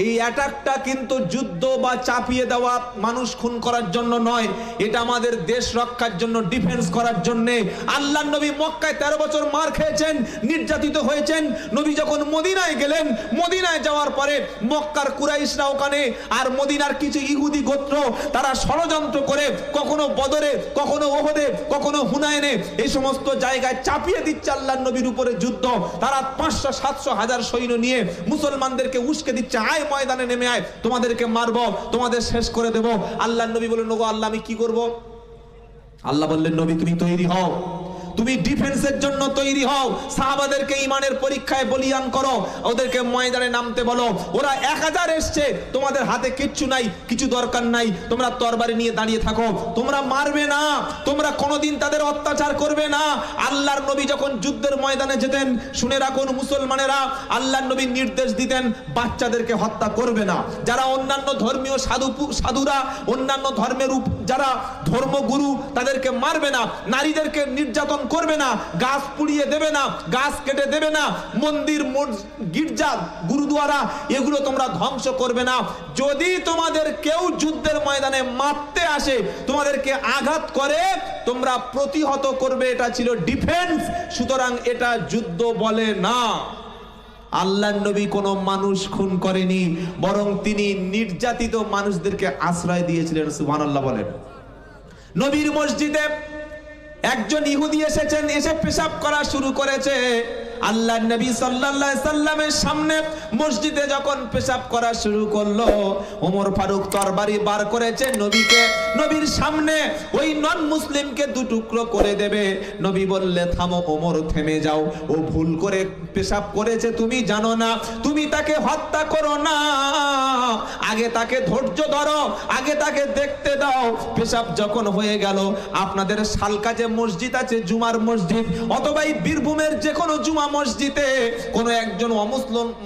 এই অ্যাটাকটা কিন্তু যুদ্ধ বা চাপিয়ে দেওয়া, মানুষ খুন করার জন্য নয়, এটা আমাদের দেশ রক্ষার জন্য, ডিফেন্স করার জন্য। আল্লাহর নবী মক্কায় 13 বছর মার খেয়েছেন, নির্যাতিত হয়েছেন। নবী যখন মদিনায় গেলেন, মদিনায় যাওয়ার পরে মক্কার কুরাইশরা ওখানে, আর মদিনার কিছু ইহুদি গোত্র, তারা ষড়যন্ত্র করে কখনো বদরে, কখনো ওহদে, কখনো হুনাইনে, এই সমস্ত জায়গায় চাপিয়ে দিচ্ছে আল্লাহর নবীর উপরে যুদ্ধ। তারা 500, 700, 1000 সৈন্য নিয়ে মুসলমানদেরকে উস্কে দিচ্ছে, আয় ময়দানে নেমে আয়, তোমাদেরকে মারবো, তোমাদের শেষ করে দেব। আল্লাহর নবী বলেন, ওগো আল্লাহ, আমি কি করব? আল্লাহ বললেন, নবী তুমি তৈরি হও, তুমি ডিফেন্সের জন্য তৈরি হও। সাহাবাদেরকে ইমানের পরীক্ষায় বলিয়ান করো, ওদেরকে ময়দানে নামতে বলো। ওরা 1000 এসছে, তোমাদের হাতে কিচ্ছু নাই, কিছু দরকার নাই, তোমরা তরবারি নিয়ে দাঁড়িয়ে থাকো, তোমরা মারবে না, তোমরা কোনোদিন তাদের অত্যাচার করবে না। আল্লাহর নবী যখন যুদ্ধের ময়দানে যেতেন, শুনে রাখুন মুসলমানেরা, আল্লাহর নবী নির্দেশ দিতেন বাচ্চাদেরকে হত্যা করবে না। যারা অন্যান্য ধর্মীয় সাধুরা, অন্যান্য ধর্মের যারা ধর্মগুরু, তাদেরকে মারবে না। নারীদেরকে নির্যাতন করবে না, গাছ পুড়িয়ে দেবে না, গাছ কেটে দেবে না, মন্দির, গির্জা, গুরুদুয়ারা, এগুলো তোমরা ধ্বংস করবে না। যদি তোমাদের কেউ যুদ্ধের ময়দানে মারতে আসে, তোমাদেরকে আঘাত করে, তোমরা প্রতিহত করবে। এটা ছিল ডিফেন্স। সুতরাং এটা যুদ্ধ বলে না। আল্লাহর নবী কোনো মানুষ খুন করেনি, বরং তিনি নির্যাতিত মানুষদেরকে আশ্রয় দিয়েছিলেন। সুবহানাল্লাহ বলেন। নবীর মসজিদে একজন ইহুদি এসেছেন, এসে পেশাব করা শুরু করেছে। আল্লাহর নবী সাল্লাল্লাহু আলাইহি সাল্লামের সামনে মসজিদে যখন পেশাব করা শুরু করলো, ওমর ফারুক তরবারি বার করেছে নবীর সামনে ওই নন মুসলিমকে দু টুকরো করে দেবে। নবী বললে, থামো ওমর, থেমে যাও, ও ভুল করে পেশাব করেছে, তুমি জানো না? তুমি তাকে হত্যা করো না, আগে তাকে ধৈর্য ধরো, আগে তাকে দেখতে দাও। পেশাব যখন হয়ে গেল, আপনাদের শালকাজে মসজিদ আছে, জুমার মসজিদ, অথবা এই বীরভূমের যে কোনো জুমা মসজিদে কোন একজন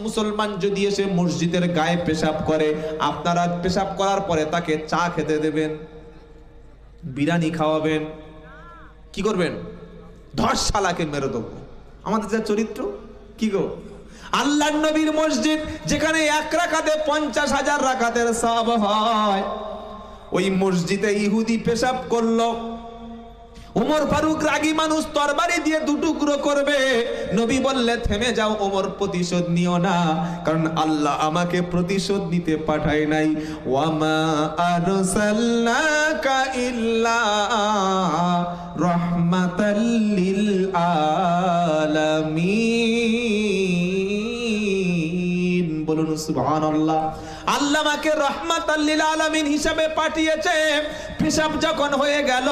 মুসলমান যদি এসে মসজিদের গায়ে পেশাব করে, আপনারা পেশাব করার পরে তাকে চা খেতে দেবেন, বিরিয়ানি খাওয়াবেন, কি করবেন? 10 শালাকে মেরে দেবো। আমাদের যা চরিত্র, কি গো? আল্লাহর নবীর মসজিদ যেখানে 1 রাকাতে 50,000 রাকাতের সওয়াব হয়, ওই মসজিদে ইহুদি পেশাব করলো। ওমর ফারুক রাগী মানুষ, তরবারি দিয়ে দু টুকরো করবে। নবী বললে, থেমে যাও ওমর, প্রতিশোধ নিও না, কারণ আল্লাহ আমাকে প্রতিশোধ নিতে পাঠায় নাই। ওয়ামা আরসালনাকা ইল্লা রাহমাতাল লিল আলামিন। বলুন সুবহানাল্লাহ। আল্লাহ আমাকে রাহমাতাল লিল আলামিন হিসাবে পাঠিয়েছে। পেশাব যখন হয়ে গেল,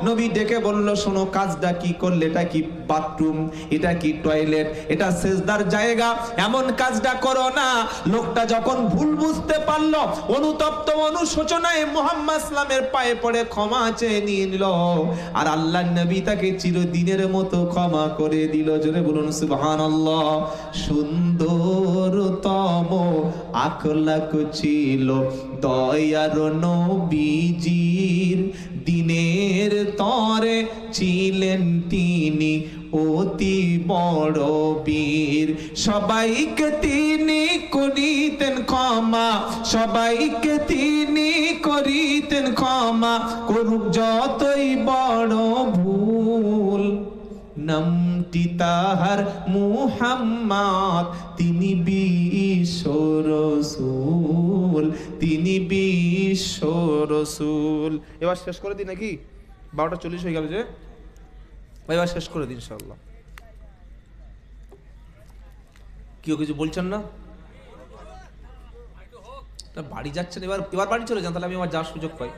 নবী ডেকে বলল, শোনো, কাজটা কি করলে? এটা কি বাথরুম? এটা কি টয়লেট? এটা সেজদার জায়গা, এমন কাজটা করো না। লোকটা যখন ভুল বুঝতে পারলো, অনুতপ্ত অনুশোচনায় মুহাম্মদ ইসলামের পায়ে পড়ে ক্ষমা চেয়ে নিল, আর আল্লাহর নবী তাকে চিরদিনের মতো ক্ষমা করে দিল। জোরে বলুন সুবহানাল্লাহ। সুন্দরতম আখলাক ছিল দয়ার নবীজির, দিনের তরে ছিলেন তিনি অতি বড় বীর। সবাইকে তিনি করিতেন ক্ষমা, সবাইকে তিনি করিতেন ক্ষমা, করুক যতই বড় ভুল। নামটি তাহার মুহাম্মদ, তিনি বিশ্ব রাসূল, তিনি বিশ্ব রাসূল। এবার শেষ করে দিই নাকি? 12:40 হয়ে গেল যে, এবার শেষ করে দিন ইনশাআল্লাহ। কেউ কিছু বলছেন না? বাড়ি যাচ্ছেন, এবার বাড়ি চলে যান, তাহলে আমি আমার যাওয়ার সুযোগ পাই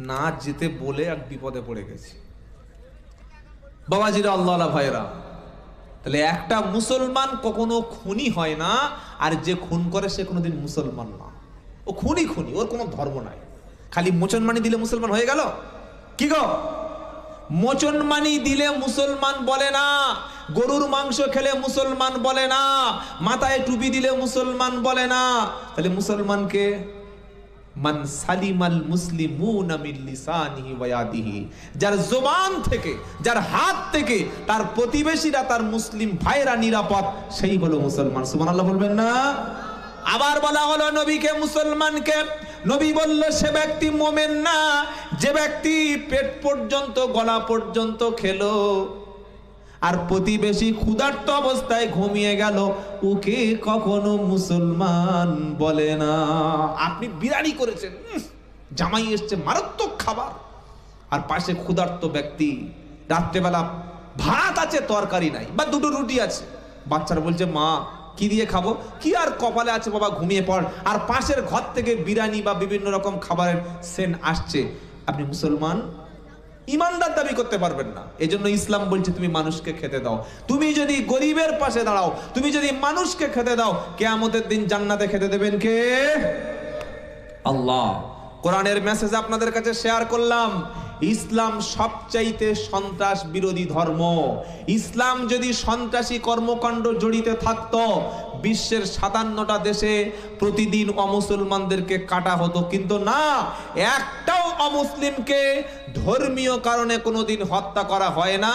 না। যেতে বলে এক বিপদে পড়ে গেছি। বাবাজিরা, আল্লাহ ভাইরা, তাহলে একটা মুসলমান কখনো খুনি হয় না, আর যে খুন করে সে কোনোদিন মুসলমান না। ও খুনি, ওর কোনো ধর্ম নাই। খালি মোচনমানি দিলে মুসলমান হয়ে গেল? কি গো? মোচনমানি দিলে মুসলমান বলে না, গরুর মাংস খেলে মুসলমান বলে না, মাথায় টুপি দিলে মুসলমান বলে না। তাহলে মুসলমানকে মান সালিমাল মুসলিমুনা মিন লিসানিহি ওয়া ইয়াদিহি, যার জবান থেকে, যার হাত থেকে তার প্রতিবেশীরা, তার মুসলিম ভাইরা নিরাপদ, সেই হলো মুসলমান। সুবহানাল্লাহ বলবেন না? আবার বলা হলো নবীকে মুসলমানকে। নবী বলল, সে ব্যক্তি মুমিন না যে ব্যক্তি পেট পর্যন্ত, গলা পর্যন্ত খেলো, আর প্রতিবেশী ক্ষুধার্ত অবস্থায় ঘুমিয়ে গেল, ওকে কখনো মুসলমান বলে না। আপনি বিরিয়ানি করেছেন, জামাই এসছে, মারাত্মক খাবার, আর পাশে ক্ষুধার্ত ব্যক্তি, রাত্রেবেলা ভাত আছে, তরকারি নাই, বা দুটো রুটি আছে, বাচ্চারা বলছে, মা কি দিয়ে খাবো? কি আর কপালে আছে বাবা, ঘুমিয়ে পড়। আর পাশের ঘর থেকে বিরিয়ানি বা বিভিন্ন রকম খাবারের সেন্ট আসছে, আপনি মুসলমান, ইমানদার দাবি করতে পারবেন না। এজন্য ইসলাম বলছে, তুমি মানুষকে খেতে দাও। তুমি যদি গরিবের পাশে দাঁড়াও, তুমি যদি মানুষকে খেতে দাও, কিয়ামতের দিন জান্নাতে খেতে দেবেন কে? আল্লাহ। কোরআনের মেসেজ আপনাদের কাছে শেয়ার করলাম। ইসলাম সবচাইতে সন্ত্রাস বিরোধী ধর্ম। ইসলাম যদি সন্ত্রাসী কর্মকাণ্ড জড়িত থাকতো, বিশ্বের 57টা দেশে প্রতিদিন অমুসলমানদেরকে কাটা হতো, কিন্তু না, একটাও অমুসলিমকে ধর্মীয় কারণে কোনোদিন হত্যা করা হয় না,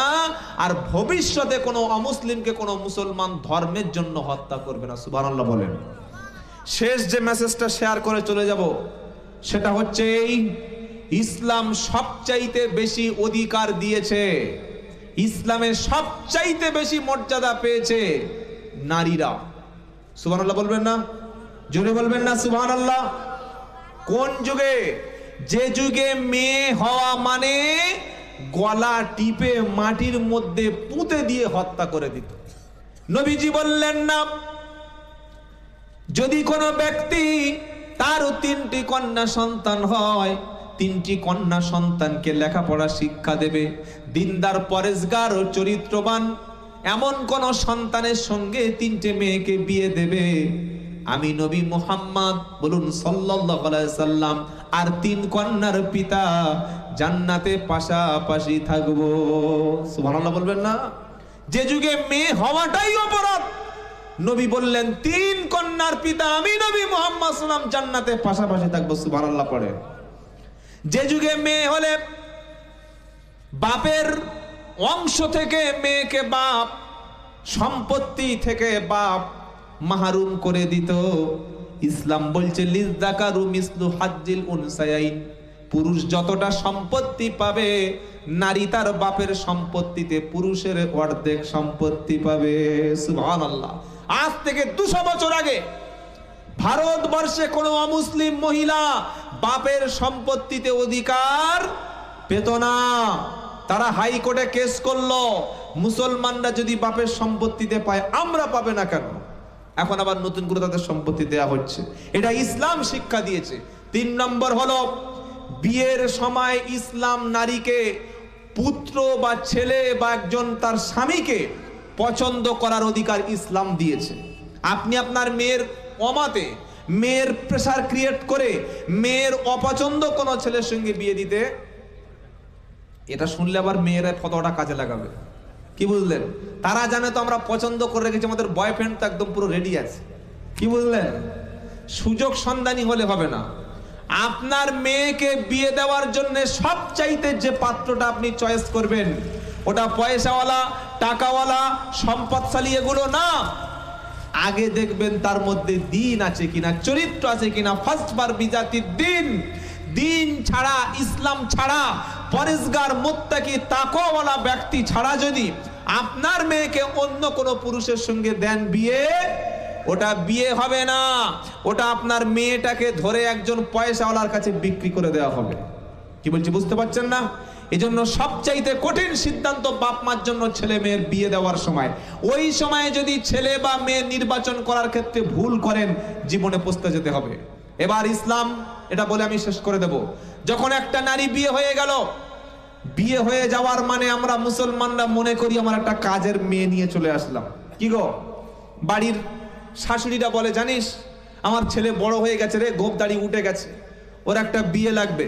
আর ভবিষ্যতে কোনো অমুসলিমকে কোনো মুসলমান ধর্মের জন্য হত্যা করবে না। সুবহানাল্লাহ বলেন। শেষ যে মেসেজটা শেয়ার করে চলে যাব, সেটা হচ্ছে এই, ইসলাম সবচাইতে বেশি অধিকার দিয়েছে, ইসলামের সবচাইতে বেশি মর্যাদা পেয়েছে নারীরা। সুবহানাল্লাহ বলবেন না? জোরে বলবেন না সুবহানাল্লাহ? কোন যুগে? যে যুগে মেয়ে হওয়া মানে গলা টিপে মাটির মধ্যে পুঁতে দিয়ে হত্যা করে দিত। নবীজি বললেন না, যদি কোনো ব্যক্তি তার 3টি কন্যা সন্তান হয়, 3টি কন্যা সন্তানকে লেখাপড়া শিক্ষা দেবে, দিনদার পরেজগার ও চরিত্রবান এমন কোন সন্তানের সঙ্গে 3টে মেয়েকে বিয়ে দেবে, আমি নবী মুহাম্মদ বলুন সাল্লাল্লাহু আলাইহি সাল্লাম আর 3 কন্যার পিতা জান্নাতে পাশাপাশি থাকবো। সুবহানাল্লাহ বলবেন না? যে যুগে মেয়ে হওয়াটাই অপরাধ, নবী বললেন 3 কন্যার পিতা আমি নবী মুহাম্মদ সাল্লাম জান্নাতে পাশাপাশি থাকবো। সুবহানাল্লাহ পড়ে। যে যুগে মেয়ে হলে বাপের অংশ থেকে মেয়েকে বাপ, সম্পত্তি থেকে বাপ মাহরুম করে দিত, ইসলাম বলছে লিযযাকারু মিসলু হাজ্জিল উনসায়াইন, পুরুষ যতটা সম্পত্তি পাবে নারী তার বাপের সম্পত্তিতে পুরুষের অর্ধেক সম্পত্তি পাবে। সুবহানাল্লাহ। আজ থেকে 200 বছর আগে ভারতবর্ষে কোনো অমুসলিম মহিলা বাপের সম্পত্তিতে অধিকার পেত না। তারা হাইকোর্টে কেস করলো, মুসলমানরা যদি বাপের সম্পত্তিতে পায় আমরা পাবে না কেন? এখন আবার নতুন করে তাদের সম্পত্তি দেয়া হচ্ছে। এটা ইসলাম শিক্ষা দিয়েছে। 3 নম্বর হলো বিয়ের সময় ইসলাম নারীকে পুত্র বা ছেলে বা একজন তার স্বামীকে পছন্দ করার অধিকার ইসলাম দিয়েছে। আপনি আপনার মেয়ের অমাতে মেয়ের প্রেসার ক্রিয়েট করে মেয়ের অপছন্দ কোনো ছেলের সঙ্গে বিয়ে দিতে, এটা শুনলে আবার মেয়েরা ফতোয়াটা কাজে লাগাবে। কি বুঝলেন? তারা জানে তো আমরা পছন্দ করে রেখেছি, আমাদের বয়ফ্রেন্ড তো একদম পুরো রেডি আছে। কি বুঝলেন? সুযোগ সন্ধানী হলে হবে না। আপনার মেয়েকে বিয়ে দেওয়ার জন্য সবচাইতে যে পাত্রটা আপনি চয়েস করবেন ওটা পয়সাওয়ালা, টাকাওয়ালা, সম্পদশালী এগুলো না। আগে দেখবেন তার মধ্যে দিন আছে কিনা, চরিত্র আছে কিনা। ফার্স্ট বার বিজাতির দিন, দিন ছাড়া, ইসলাম ছাড়া, পরেজগার মুত্তাকি তাকওয়াওয়ালা ব্যক্তি ছাড়া যদি আপনার মেয়েকে অন্য কোনো পুরুষের সঙ্গে দেন বিয়ে, ওটা বিয়ে হবে না, ওটা আপনার মেয়েটাকে ধরে একজন পয়সাওয়ালার কাছে বিক্রি করে দেওয়া হবে। কি বলছি বুঝতে পারছেন না? এজন্য সবচাইতে কঠিন সিদ্ধান্ত বাপ মার জন্য ছেলে মেয়ের বিয়ে দেওয়ার সময়। ওই সময়ে যদি ছেলে বা মেয়ে নির্বাচন করার ক্ষেত্রে ভুল করেন জীবনে পস্তে যেতে হবে। এবার ইসলাম এটা বলে আমি শেষ করে দেব, যখন একটা নারী বিয়ে হয়ে গেল, বিয়ে হয়ে যাওয়ার মানে আমরা মুসলমানরা মনে করি আমার একটা কাজের মেয়ে নিয়ে চলে আসলাম। কি গো, বাড়ির শাশুড়িরা বলে জানিস আমার ছেলে বড় হয়ে গেছে রে, গোপ দাড়ি উঠে গেছে, ওর একটা বিয়ে লাগবে।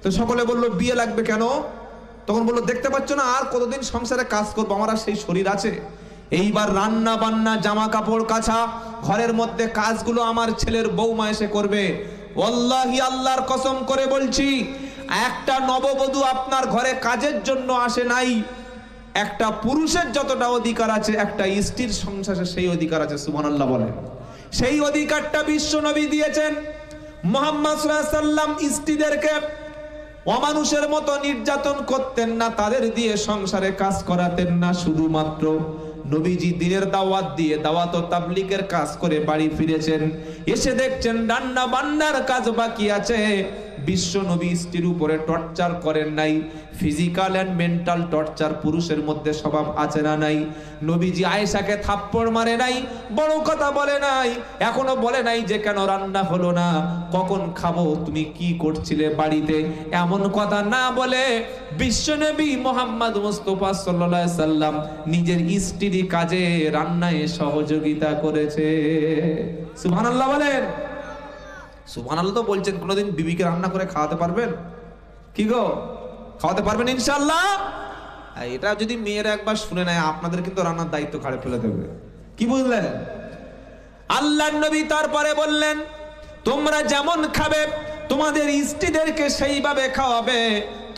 তো সকলে বললো বিয়ে লাগবে কেন? তখন বললো দেখতে পাচ্ছ না আর কতদিন সংসারে কাজ করবো, আমার আর সেই শরীর আছে? এইবার রান্না বান্না, জামা কাপড় কাচা, ঘরের মধ্যে কাজগুলো আমার ছেলের বৌমা এসে করবে। ওয়াল্লাহি আল্লাহর কসম করে বলছি, একটা নববধূ আপনার ঘরে কাজের জন্য আসে নাই। একটা পুরুষের যতটা অধিকার আছে একটা স্ত্রীর সংসারে সেই অধিকার আছে। সুবহানাল্লাহ বলে। সেই অধিকারটা বিশ্ব নবী দিয়েছেন। মুহাম্মদ সাল্লাল্লাহু আলাইহি ওয়াসাল্লাম স্ত্রীদেরকে অমানুষের মতো নির্যাতন করতেন না, তাদের দিয়ে সংসারে কাজ করাতেন না। শুধুমাত্র নবীজি দিনের দাওয়াত দিয়ে দাওয়াত ও তাবলীগের কাজ করে বাড়ি ফিরেছেন, এসে দেখছেন রান্না বান্নার কাজ বাকি আছে। বিশ্ব নবী স্ত্রীর উপরে টর্চার করেন নাই। ফিজিক্যাল এন্ড মেন্টাল টর্চার পুরুষের মধ্যে স্বভাব আছে না নাই? নবীজি আয়েশাকে থাপ্পড় মারে নাই, বড় কথা বলে নাই, এখনো বলে নাই যে কেন রান্না হলো না, কখন খাবো, তুমি কি করছিলে বাড়িতে, এমন কথা না বলে বিশ্বনবী মুহাম্মদ মুস্তাফা সাল্লাল্লাহু আলাইহি সাল্লাম নিজের স্ত্রী কাজে রান্নায় সহযোগিতা করেছে। সুবহানাল্লাহ বলেন। সুবহানাল্লাহ তো বলছেন, কোনোদিন বিবিকে রান্না করে খাওয়াতে পারবেন? কি গো, খাওয়াতে পারবেন ইনশাআল্লাহ? এটা যদি মেয়েরা একবার শুনে নেয় আপনাদের কিন্তু রান্নার দায়িত্ব ঘাড়ে ফেলে দেবে। কি বুঝলেন? আল্লাহর নবী তারপরে বললেন তোমরা যেমন খাবে তোমাদের স্ত্রীদেরকে সেইভাবে খাওয়াবে,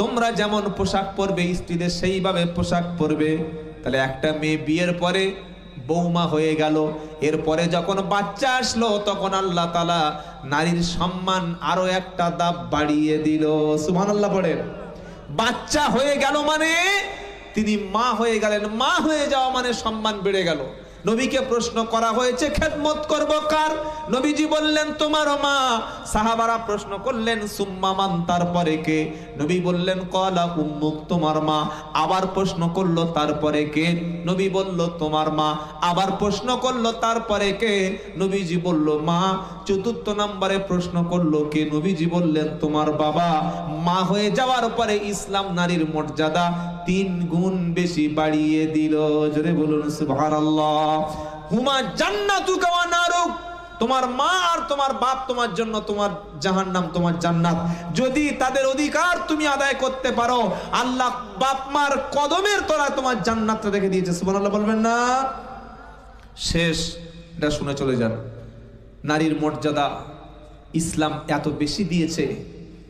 তোমরা যেমন পোশাক পরবে স্ত্রীদের সেইভাবে পোশাক পরবে। তাহলে একটা মেয়ে বিয়ের পরে বৌমা হয়ে গেল, এরপরে যখন বাচ্চা আসলো তখন আল্লাহ তাআলা নারীর সম্মান আরো একটা ধাপ বাড়িয়ে দিল। সুবহানাল্লাহ পড়েন। বাচ্চা হয়ে গেল মানে তিনি মা হয়ে গেলেন, মা হয়ে যাওয়া মানে সম্মান বেড়ে গেল। নবীকে প্রশ্ন করা হয়েছে খেদমত করব কার? নবীজি বললেন তোমার মা। সাহাবারা প্রশ্ন করলেন সুম্মা মান, তারপরে কে? নবী বললেন ক্বালা উম্মুক, তোমার মা। আবার প্রশ্ন করলো তারপরে কে? নবী বলল তোমার মা। আবার প্রশ্ন করলো তারপরে কে? নবীজি বলল মা। চতুর্থ নম্বরে প্রশ্ন করলো কে? নবীজি বললেন তোমার বাবা। মা হয়ে যাওয়ার পরে ইসলাম নারীর মর্যাদা 3 গুণ বেশি বাড়িয়ে দিল। জোরে বলুন সুবহানাল্লাহ। হুমা জান্নাতুকা ওয়া নারুক, তোমার মা আর তোমার বাপ তোমার জন্য তোমার জাহান্নাম, তোমার জান্নাত। যদি তাদের অধিকার তুমি আদায় করতে পারো, আল্লাহ বাপ মার কদমের তলায় তোমার জান্নাতটা রেখে দিয়েছে। সুবহানাল্লাহ বলবেন না? শেষ, এটা শুনে চলে যান। নারীর মর্যাদা ইসলাম এত বেশি দিয়েছে,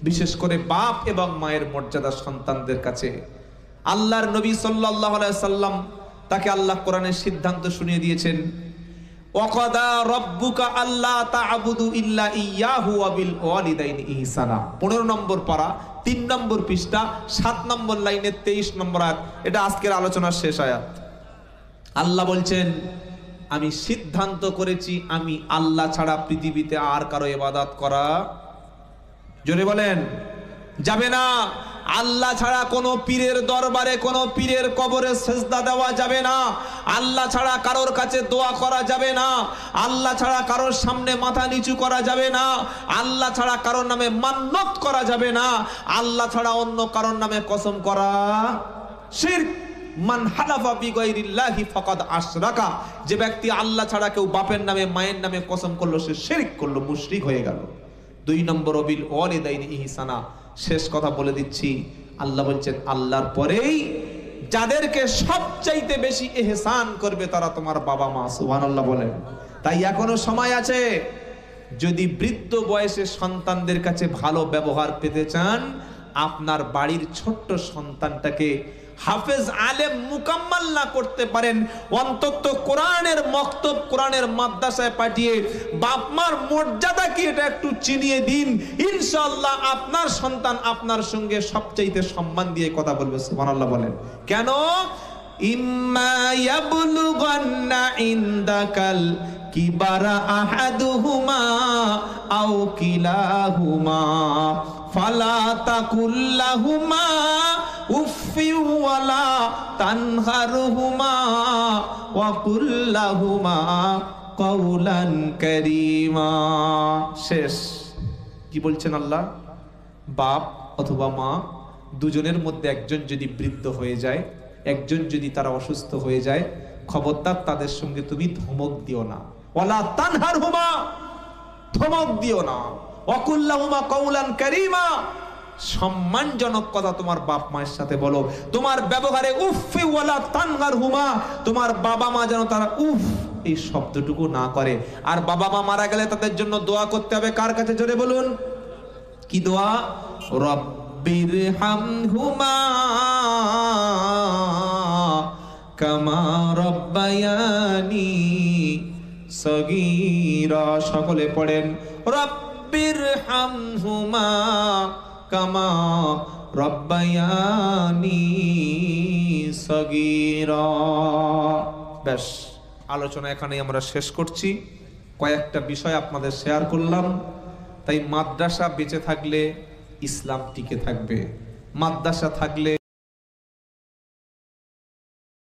বিশেষ করে বাপ এবং মায়ের মর্যাদা সন্তানদের কাছে। আল্লাহর নবী সাল্লাল্লাহু আলাইহি সাল্লাম, তাকে আল্লাহ কোরআনের সিদ্ধান্ত শুনিয়ে দিয়েছেন, ওয়াকাদা রাব্বুকা আল্লা তা'বুদু ইল্লা ইয়্যাহু ওয়া বিল ওয়ালিদাইনি ইহসানা। 15 নম্বর পারা, 3 নম্বর পৃষ্ঠা, 7 নম্বর লাইনে 23 নম্বর আয়াত। এটা আজকের আলোচনার শেষ আয়াত। আল্লাহ বলছেন আমি সিদ্ধান্ত করেছি আমি আল্লাহ ছাড়া পৃথিবীতে আর কারো ইবাদত করা, জোরে বলেন, যাবে না। আল্লাহ ছাড়া কোনো পীরের দরবারে, কোনো পীরের কবরে সেজদা দেওয়া যাবে না। আল্লাহ ছাড়া কারোর কাছে দোয়া করা যাবে না। আল্লাহ ছাড়া কারোর সামনে মাথা নিচু করা যাবে না। আল্লাহ ছাড়া কারোর নামে মান্নত করা যাবে না। আল্লাহ ছাড়া অন্য কারোর নামে কসম করা শিরক। মান হালাফা বিগাইরিল্লাহি ফাকাদ আশরাকা, যে ব্যক্তি আল্লাহ ছাড়া কেউ বাপের নামে মায়ের নামে কসম করলো সে শিরক করলো, মুশরিক হয়ে গেল। 2 নম্বর বিল ওয়ালিদাইনি ইহসানা। শেষ কথা বলে দিচ্ছি, আল্লাহ বলছেন আল্লাহর পরেই যাদেরকে সবচাইতে বেশি ইহসান করবে তারা তোমার বাবা মা। সুবহানাল্লাহ বলেন। তাই এখনো সময় আছে, যদি বৃদ্ধ বয়সে সন্তানদের কাছে ভালো ব্যবহার পেতে চান, আপনার বাড়ির ছোট্ট সন্তানটাকে হাফেজ আলেম মুকাম্মাল না করতে পারেন, অন্তত কোরআনের মক্তব, কোরআনের মাদ্রাসায় পাঠিয়ে বাপ মার মর্যাদা কি এটা একটু চিনিয়ে দিন। ইনশাআল্লাহ আপনার সন্তান আপনার সঙ্গে সবচাইতে সম্মান দিয়ে কথা বলবে। সুবহানাল্লাহ বলেন। কেন? ইম্মা ইয়াবলুগান্না ইনদাকাল কিবারা আহাদুহুমা আও কিলাহুমা ফালা তাকুল্লাহুমা উফফি ওয়ালা তানহারহুমা ওয়া কুল্লাহুমা কাওলান কারীমা। শেষ। কি বলছেন আল্লাহ? বাপ অথবা মা দুজনের মধ্যে একজন যদি বৃদ্ধ হয়ে যায়, একজন যদি তারা অসুস্থ হয়ে যায়, খবরদার তাদের সঙ্গে তুমি ধমক দিও না। ওয়ালা তানহারহুমা, ধমক দিও না। ওয়া কুল্লাহুমা কাওলান কারীমা, সম্মানজনক কথা তোমার বাপ মায়ের সাথে বলো। তোমার ব্যবহারে উফফি ওয়ালা তানহারহুমা, তোমার বাবা মা যেন তারা উফ এই শব্দটুকু না করে। আর বাবা মা মারা গেলে তাদের জন্য দোয়া করতে হবে। কার কাছে? জোরে বলুন। কি দোয়া? রব্বিরহামহুমা কামা রব্বায়ানি সগীরা। সকলে পড়েন রব্বিরহামহুমা কামা রব্বায়ানি সগীরা। ব্যাস, আলোচনা এখানেই আমরা শেষ করছি। কয়েকটা বিষয় আপনাদের শেয়ার করলাম। তাই মাদ্রাসা বেঁচে থাকলে ইসলাম টিকে থাকবে, মাদ্রাসা থাকলে